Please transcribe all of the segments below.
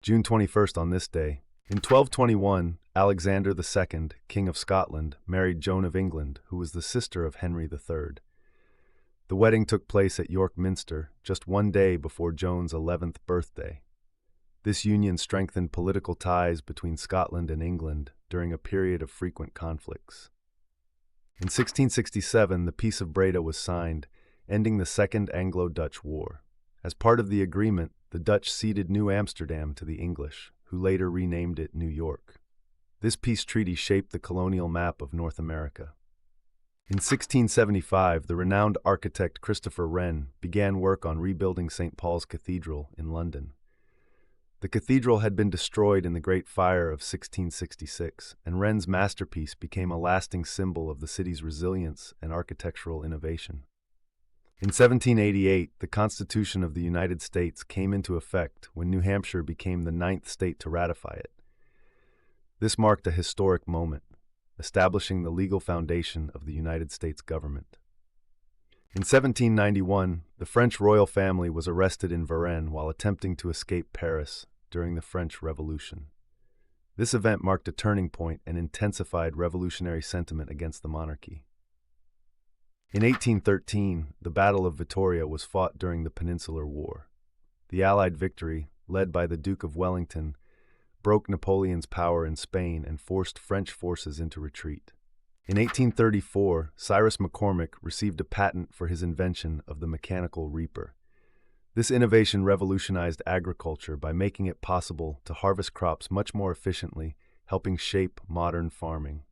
June 21st on this day. In 1221, Alexander II, King of Scotland, married Joan of England, who was the sister of Henry III. The wedding took place at York Minster, just one day before Joan's 11th birthday. This union strengthened political ties between Scotland and England during a period of frequent conflicts. In 1667, the Peace of Breda was signed, ending the Second Anglo-Dutch War. As part of the agreement, the Dutch ceded New Amsterdam to the English, who later renamed it New York. This peace treaty shaped the colonial map of North America. In 1675, the renowned architect Christopher Wren began work on rebuilding St. Paul's Cathedral in London. The cathedral had been destroyed in the Great Fire of 1666, and Wren's masterpiece became a lasting symbol of the city's resilience and architectural innovation. In 1788, the Constitution of the United States came into effect when New Hampshire became the 9th state to ratify it. This marked a historic moment, establishing the legal foundation of the United States government. In 1791, the French royal family was arrested in Varennes while attempting to escape Paris during the French Revolution. This event marked a turning point and intensified revolutionary sentiment against the monarchy. In 1813, the Battle of Vittoria was fought during the Peninsular War. The Allied victory, led by the Duke of Wellington, broke Napoleon's power in Spain and forced French forces into retreat. In 1834, Cyrus McCormick received a patent for his invention of the mechanical reaper. This innovation revolutionized agriculture by making it possible to harvest crops much more efficiently, helping shape modern farming.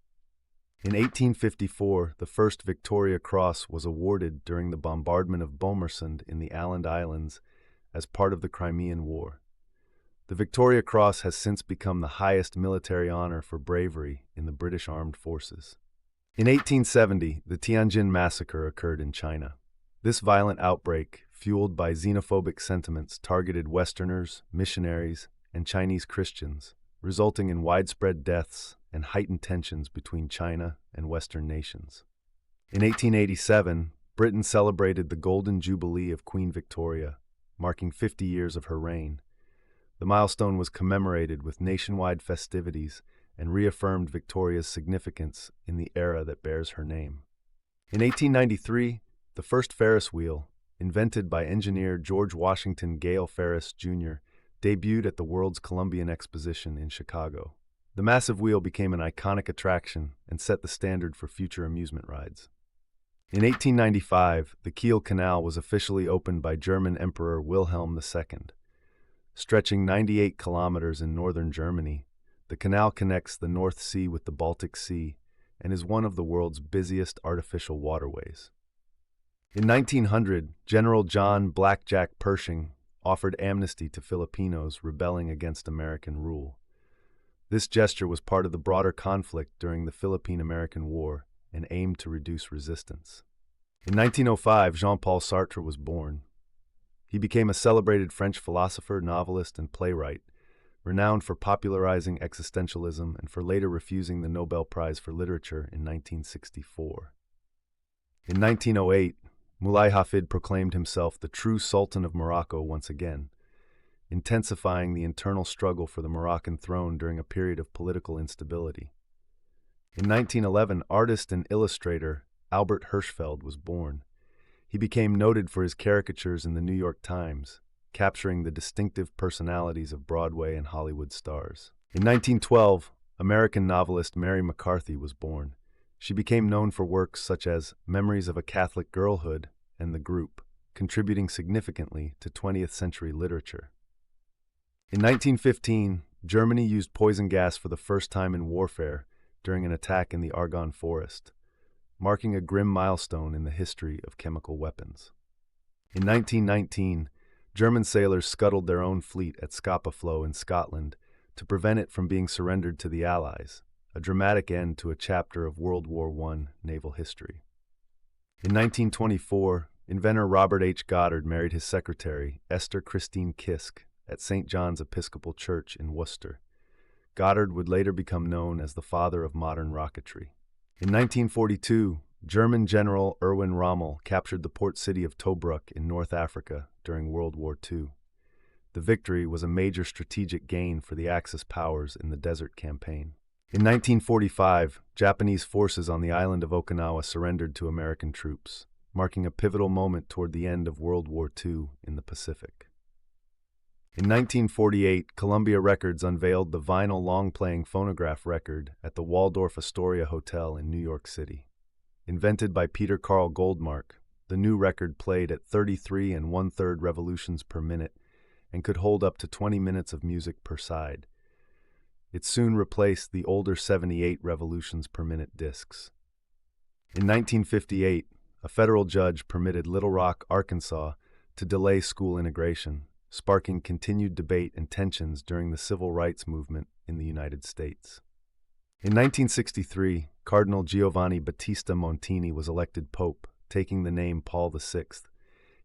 In 1854, the first Victoria Cross was awarded during the bombardment of Bomersund in the Åland Islands as part of the Crimean War. The Victoria Cross has since become the highest military honor for bravery in the British Armed Forces. In 1870, the Tianjin Massacre occurred in China. This violent outbreak, fueled by xenophobic sentiments, targeted Westerners, missionaries, and Chinese Christians, resulting in widespread deaths and heightened tensions between China and Western nations. In 1887, Britain celebrated the Golden Jubilee of Queen Victoria, marking 50 years of her reign. The milestone was commemorated with nationwide festivities and reaffirmed Victoria's significance in the era that bears her name. In 1893, the first Ferris wheel, invented by engineer George Washington Gale Ferris, Jr., debuted at the World's Columbian Exposition in Chicago. The massive wheel became an iconic attraction and set the standard for future amusement rides. In 1895, the Kiel Canal was officially opened by German Emperor Wilhelm II. Stretching 98 kilometers in northern Germany, the canal connects the North Sea with the Baltic Sea and is one of the world's busiest artificial waterways. In 1900, General John "Blackjack" Pershing offered amnesty to Filipinos rebelling against American rule. This gesture was part of the broader conflict during the Philippine-American War and aimed to reduce resistance. In 1905, Jean-Paul Sartre was born. He became a celebrated French philosopher, novelist, and playwright, renowned for popularizing existentialism and for later refusing the Nobel Prize for Literature in 1964. In 1908, Moulay Hafid proclaimed himself the true Sultan of Morocco once again, intensifying the internal struggle for the Moroccan throne during a period of political instability. In 1911, artist and illustrator Albert Hirschfeld was born. He became noted for his caricatures in the New York Times, capturing the distinctive personalities of Broadway and Hollywood stars. In 1912, American novelist Mary McCarthy was born. She became known for works such as Memories of a Catholic Girlhood and The Group, contributing significantly to 20th century literature. In 1915, Germany used poison gas for the first time in warfare during an attack in the Argonne Forest, marking a grim milestone in the history of chemical weapons. In 1919, German sailors scuttled their own fleet at Scapa Flow in Scotland to prevent it from being surrendered to the Allies, a dramatic end to a chapter of World War I naval history. In 1924, inventor Robert H. Goddard married his secretary, Esther Christine Kisk, at St. John's Episcopal Church in Worcester. Goddard would later become known as the father of modern rocketry. In 1942, German General Erwin Rommel captured the port city of Tobruk in North Africa during World War II. The victory was a major strategic gain for the Axis powers in the Desert Campaign. In 1945, Japanese forces on the island of Okinawa surrendered to American troops, marking a pivotal moment toward the end of World War II in the Pacific. In 1948, Columbia Records unveiled the vinyl long-playing phonograph record at the Waldorf Astoria Hotel in New York City. Invented by Peter Carl Goldmark, the new record played at 33 1/3 revolutions per minute and could hold up to 20 minutes of music per side. It soon replaced the older 78 revolutions per minute discs. In 1958, a federal judge permitted Little Rock, Arkansas, to delay school integration, sparking continued debate and tensions during the civil rights movement in the United States. In 1963, Cardinal Giovanni Battista Montini was elected Pope, taking the name Paul VI.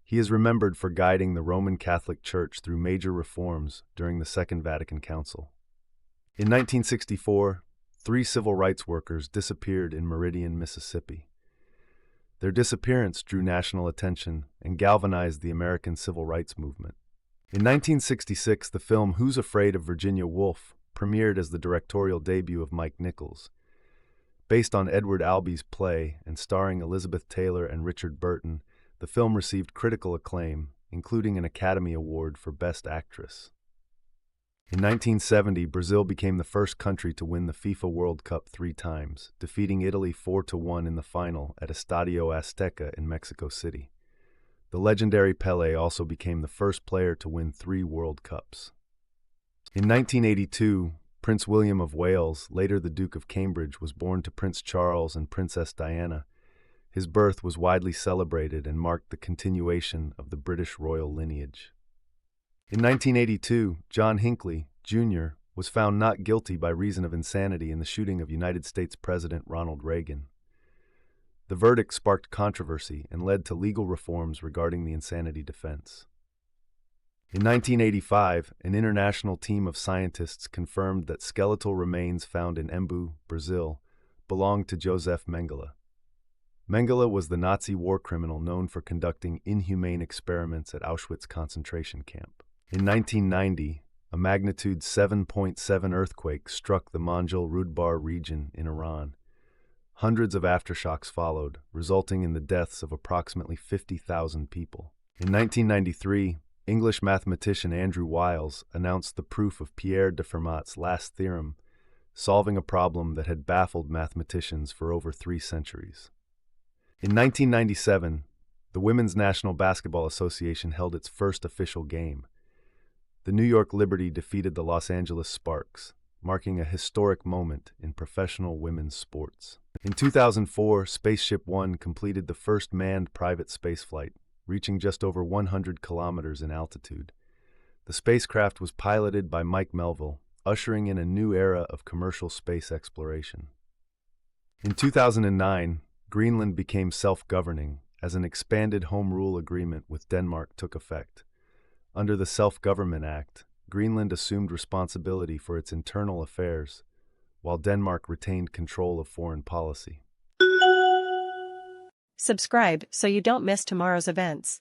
He is remembered for guiding the Roman Catholic Church through major reforms during the Second Vatican Council. In 1964, 3 civil rights workers disappeared in Meridian, Mississippi. Their disappearance drew national attention and galvanized the American civil rights movement. In 1966, the film Who's Afraid of Virginia Woolf premiered as the directorial debut of Mike Nichols. Based on Edward Albee's play and starring Elizabeth Taylor and Richard Burton, the film received critical acclaim, including an Academy Award for Best Actress. In 1970, Brazil became the first country to win the FIFA World Cup 3 times, defeating Italy 4-1 in the final at Estadio Azteca in Mexico City. The legendary Pelé also became the first player to win 3 World Cups. In 1982, Prince William of Wales, later the Duke of Cambridge, was born to Prince Charles and Princess Diana. His birth was widely celebrated and marked the continuation of the British royal lineage. In 1982, John Hinckley, Jr., was found not guilty by reason of insanity in the shooting of United States President Ronald Reagan. The verdict sparked controversy and led to legal reforms regarding the insanity defense. In 1985, an international team of scientists confirmed that skeletal remains found in Embu, Brazil, belonged to Joseph Mengele. Mengele was the Nazi war criminal known for conducting inhumane experiments at Auschwitz concentration camp. In 1990, a magnitude 7.7 earthquake struck the Manjul-Rudbar region in Iran. Hundreds of aftershocks followed, resulting in the deaths of approximately 50,000 people. In 1993, English mathematician Andrew Wiles announced the proof of Pierre de Fermat's last theorem, solving a problem that had baffled mathematicians for over 3 centuries. In 1997, the Women's National Basketball Association held its first official game. The New York Liberty defeated the Los Angeles Sparks, marking a historic moment in professional women's sports. In 2004, Spaceship One completed the first manned private spaceflight, reaching just over 100 kilometers in altitude. The spacecraft was piloted by Mike Melville, ushering in a new era of commercial space exploration. In 2009, Greenland became self-governing as an expanded Home Rule agreement with Denmark took effect. Under the Self-Government Act, Greenland assumed responsibility for its internal affairs, while Denmark retained control of foreign policy. Subscribe so you don't miss tomorrow's events.